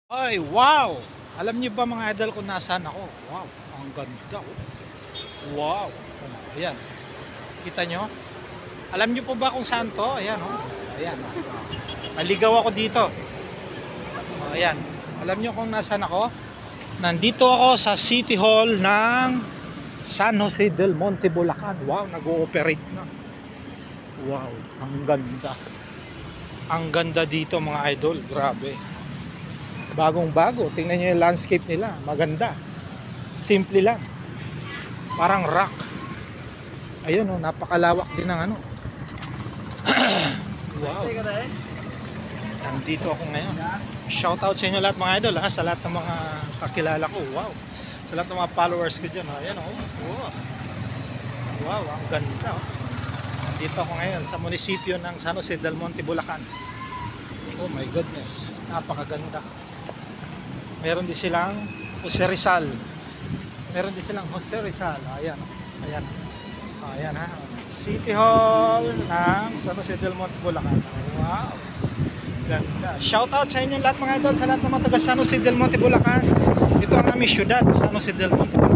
Ay, wow! Alam niyo ba mga idol kung nasaan ako? Wow, ang ganda. Oh. Wow. Ayan. Kita nyo? Alam niyo po ba kung saan to? Ayan, oh. Ayan, oh. Naligaw ako dito. Oh, ayan. Alam niyo kung nasaan ako? Nandito ako sa City Hall ng San Jose del Monte, Bulacan. Wow, nag-ooperate na. Wow, ang ganda. Ang ganda dito mga idol. Grabe. Bagong bago, tingnan nyo yung landscape nila, maganda, simple lang, parang rock. Ayun oh, napakalawak din ng ano. Wow, nandito ako ngayon. Shout out sa inyo lahat mga idol, ha? Sa lahat ng mga kakilala ko. Wow, sa lahat ng mga followers ko dyan. Ayan oh, wow. Wow, ang ganda oh. Nandito ako ngayon sa munisipyo ng San Jose del Monte, Bulacan. Oh my goodness, napakaganda. Meron din silang Jose Rizal. Meron din silang Jose Rizal. Ayan. Ayan. Ayan ha. City Hall ng San Jose del Monte, Bulacan. Wow. Ganda. Shout out sa inyo lahat mga idol, sa lahat ng mga taga San Jose del Monte, Bulacan. Ito ang aming syudad, San Jose del Monte, Bulacan.